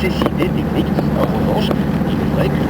nécessité technique. En revanche, il est vrai que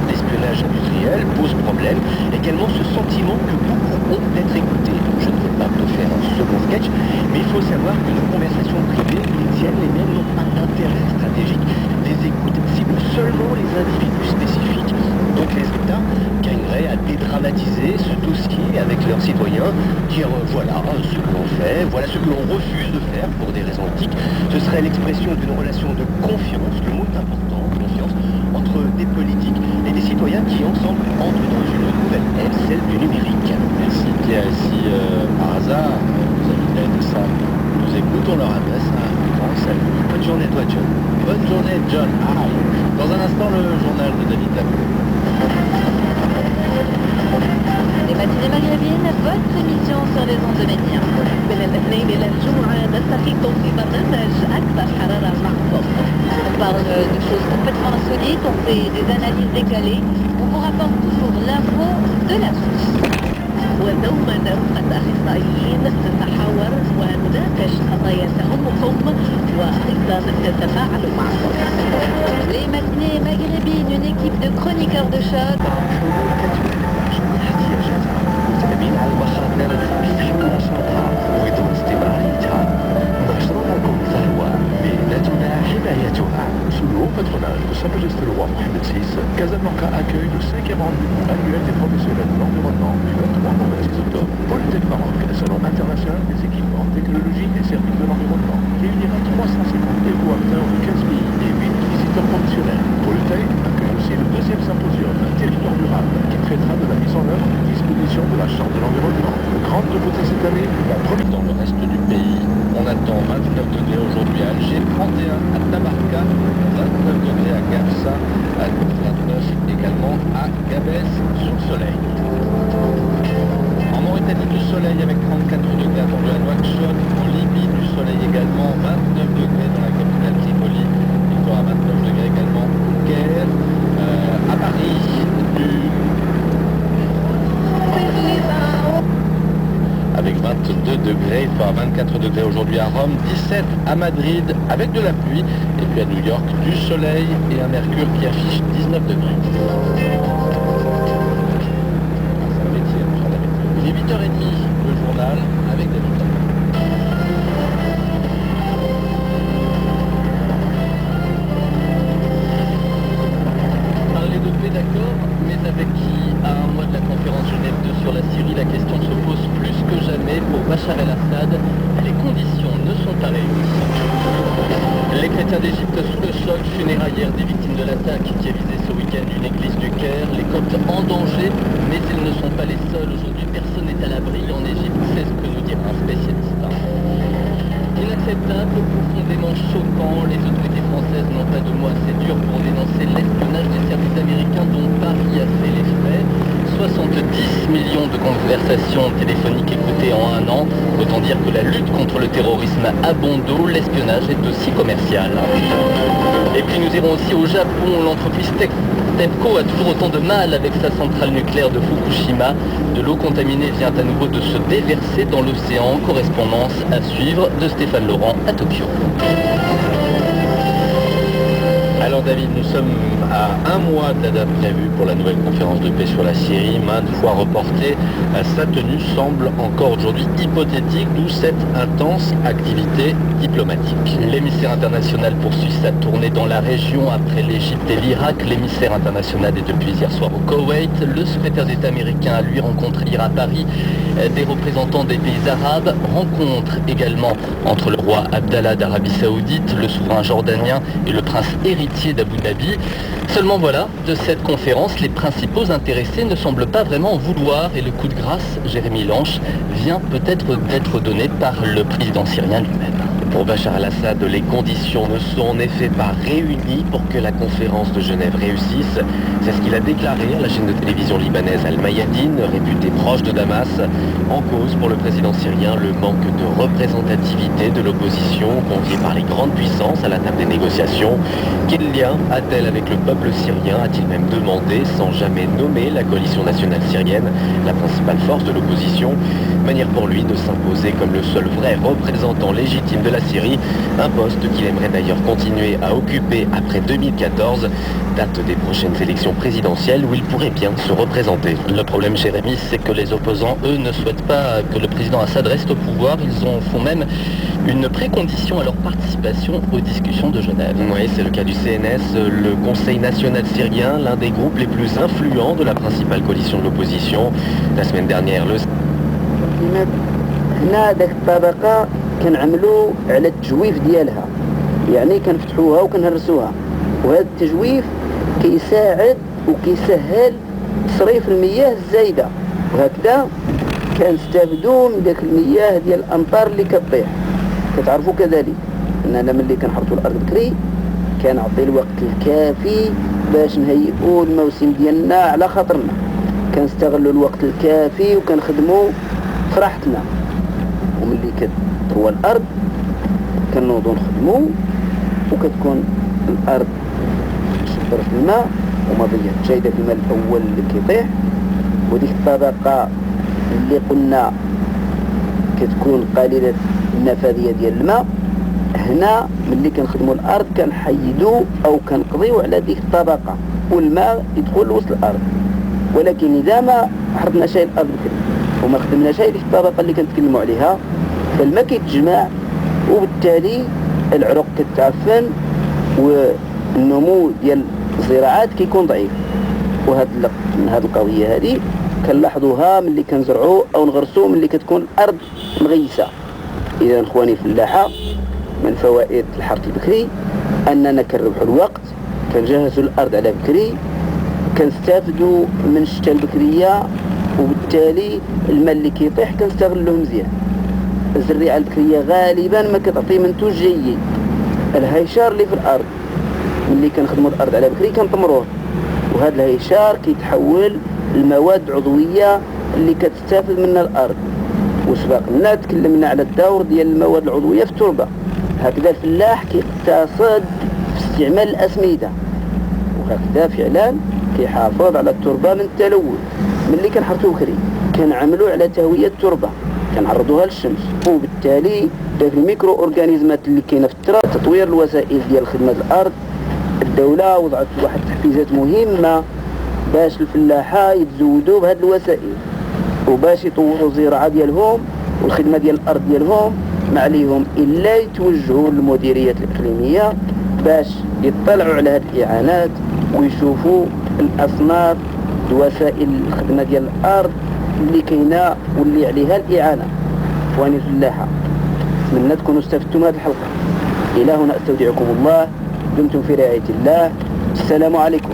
l'espionnage industriel pose problème. Également ce sentiment que beaucoup ont d'être écoutés. Je ne vais pas te faire un second sketch, mais il faut savoir que nos conversations privées, les tiennes, les miennes, n'ont pas d'intérêt stratégique. Les écoutes ciblent seulement les individus spécifiques. Donc les États gagneraient à dédramatiser ce dossier avec leurs citoyens, dire voilà ce que l'on fait, voilà ce que l'on refuse de faire pour des raisons éthiques. Ce serait l'expression d'une relation de confiance, le mot est important, confiance, entre des politiques et des citoyens qui ensemble entrent dans une nouvelle ère, celle du numérique. Merci Pierre, si par hasard vous avez de ça nous écoute, on leur adresse un grand salut. Bonne journée à toi John. Bonne journée John. Dans un instant le journal de David Lacroix. Les matinées maghrébines, votre émission sur les ondes de médias. من الاثنين إلى الجمعة نلتقيكم في برنامج أكثر حرارة معكم. On parle de choses complètement insolites, on fait des analyses décalées, on vous rapporte toujours l'info de la source. ودوما رفقة أخصائيين نتحاور ونناقش قضايا تهمكم وأيضا نتفاعل معكم. Les matinées maghrébines, une équipe de chroniqueurs de choc. متابعين على المخاطر يحبوا نشاطها ويريدون استمراريتها. مشروعكم ثروة مهنتنا حمايتها. Sous le haut patronage de Sa Majesté le roi Mohamed VI, Casablanca accueille le 5e rendez-vous annuel des professionnels de l'environnement du 23 au 26 octobre. Polytech Maroc, le salon international des équipements, technologies et services de l'environnement, réunira 350 éco-acteurs de 15 pays et 8 visiteurs professionnels. Polytech accueille aussi le 2e symposium Territoire durable qui traitera de la mise en œuvre des dispositions de la Charte de l'environnement. Grande nouveauté cette année, la première. Dans le reste du pays, on attend 29 degrés aujourd'hui à Alger, 31 à Tabarka, 29 degrés à Gafsa, à 29 également à Gabès sous le soleil. En Mauritanie, du soleil avec 34 degrés à Port-de Nouakchott, en Libye, du soleil également, 29 degrés dans la capitale Tripoli, victoire à 29 degrés également au Caire, à Paris, avec 22 degrés, il fera 24 degrés aujourd'hui à Rome, 17 à Madrid avec de la pluie, et puis à New York du soleil et un mercure qui affiche 19 degrés. Il est 8h30, le journal avec David Lacroix. Parler de paix, d'accord, mais avec qui? À un mois de la conférence Genève 2 sur la Syrie, la question se pose plus que jamais pour Bachar el-Assad. Les conditions ne sont pas réunies. Les chrétiens d'Égypte sous le choc, funéraillère des victimes de l'attaque qui a visé ce week-end une église du Caire. Les Coptes en danger, mais ils ne sont pas les seuls. Aujourd'hui, personne n'est à l'abri en Égypte, c'est ce que nous dira un spécialiste. Inacceptable, profondément choquant, les autorités françaises n'ont pas de mots assez durs pour dénoncer l'espionnage des services américains dont Paris a fait les frais. 70 millions de conversations téléphoniques écoutées en un an. Autant dire que la lutte contre le terrorisme a bon dos, l'espionnage est aussi commercial. Et puis nous irons aussi au Japon, l'entreprise TEPCO a toujours autant de mal avec sa centrale nucléaire de Fukushima. De l'eau contaminée vient à nouveau de se déverser dans l'océan. Correspondance à suivre de Stéphane Laurent à Tokyo. Alors David, nous sommes à un mois de la date prévue pour la nouvelle conférence de paix sur la Syrie, maintes fois reportée. Sa tenue semble encore aujourd'hui hypothétique, d'où cette intense activité diplomatique. L'émissaire international poursuit sa tournée dans la région après l'Égypte et l'Irak. L'émissaire international est depuis hier soir au Koweït. Le secrétaire d'État américain a lui rencontré hier à Paris des représentants des pays arabes. Rencontre également entre le roi Abdallah d'Arabie Saoudite, le souverain jordanien et le prince héritier d'Abu Dhabi. Seulement voilà, de cette conférence, les principaux intéressés ne semblent pas vraiment en vouloir et le coup de grâce, Jérémy Lanche, vient peut-être d'être donné par le président syrien lui-même. Pour Bachar el-Assad, les conditions ne sont en effet pas réunies pour que la conférence de Genève réussisse. C'est ce qu'il a déclaré à la chaîne de télévision libanaise Al-Mayadin, réputée proche de Damas. En cause pour le président syrien, le manque de représentativité de l'opposition conviée par les grandes puissances à la table des négociations. Quel lien a-t-elle avec le peuple syrien, a-t-il même demandé, sans jamais nommer la coalition nationale syrienne, la principale force de l'opposition. Manière pour lui de s'imposer comme le seul vrai représentant légitime de la Syrie, un poste qu'il aimerait d'ailleurs continuer à occuper après 2014, date des prochaines élections présidentielles où il pourrait bien se représenter. Le problème, Jérémy, c'est que les opposants, eux, ne souhaitent pas que le président Assad reste au pouvoir. Ils en font même une précondition à leur participation aux discussions de Genève. Oui, c'est le cas du CNS, le Conseil national syrien, l'un des groupes les plus influents de la principale coalition de l'opposition. La semaine dernière, le هنا ذاك الطبقة كنعملوا على التجويف ديالها، يعني كنفتحوها وكنهرسوها، وهذا التجويف كيساعد وكيسهل تصريف المياه الزايدة، وهكذا كنستافدوا من داك المياه ديال الأمطار اللي كطيح. كتعرفوا كذلك أننا ملي كنحرثوا الأرض بكري كنعطي الوقت الكافي باش نهيئوا الموسم ديالنا على خاطرنا، كنستغلوا الوقت الكافي وكنخدموا في راحتنا. وملي كتروى الأرض كنوضوا نخدموا وكتكون الأرض تشبر في الماء وما ضيعت شي داك الماء الأول اللي كيطيح، وديك الطبقة اللي قلنا كتكون قليلة النفاذية ديال الماء، هنا ملي كنخدموا الأرض كنحيدوا أو كنقضيو على ديك الطبقة والماء يدخل لوسط الأرض. ولكن إذا ما حرثنا شي الأرض بكري وما خدمنا شي ديك الطبقة اللي كنتكلموا عليها، فالماء كيتجمع وبالتالي العروق كتعفن والنمو ديال الزراعات كيكون ضعيف. وهاد القضية هذه كنلاحظوها ملي كنزرعوا أو نغرسوا ملي كتكون الأرض مغيسة. إذا إخواني الفلاحة، من فوائد الحرث البكري أننا كنربحوا الوقت، كنجهزوا الأرض على بكري، كنستافدوا من الشتاء البكرية، وبالتالي الماء اللي كيطيح كنستغلوه مزيان. الزريعة البكرية غالبا ما كتعطي منتوج جيد. الهيشار اللي في الأرض ملي كنخدموا الأرض على بكري كنطمروه، وهذا الهيشار كيتحول المواد عضوية اللي كتستافد منها الأرض. وسبقنا تكلمنا على الدور ديال المواد العضوية في التربة. هكذا الفلاح كيقتصد في استعمال الأسمدة، وهكذا فعلا كيحافظ على التربة من التلوث. ملي كنحرثوا بكري كنعملوا على تهوية التربة، كنعرضوها للشمس، وبالتالي داك الميكرو اورغانيزمات اللي كاينه في التراب. تطوير الوسائل ديال خدمة الأرض، الدولة وضعت واحد التحفيزات مهمة باش الفلاحة يتزودوا بهذه الوسائل، وباش يطوروا الزراعة ديالهم والخدمة ديال الأرض ديالهم. ما عليهم إلا يتوجهوا للمديريات الإقليمية باش يطلعوا على هذه الإعانات ويشوفوا الأصناف وسائل الخدمة ديال الأرض اللي كاينة واللي عليها الإعانة. إخواني الفلاحة، أتمنى تكونوا استفدتم هذه الحلقة. إلى هنا أستودعكم الله، دمتم في رعاية الله. السلام عليكم.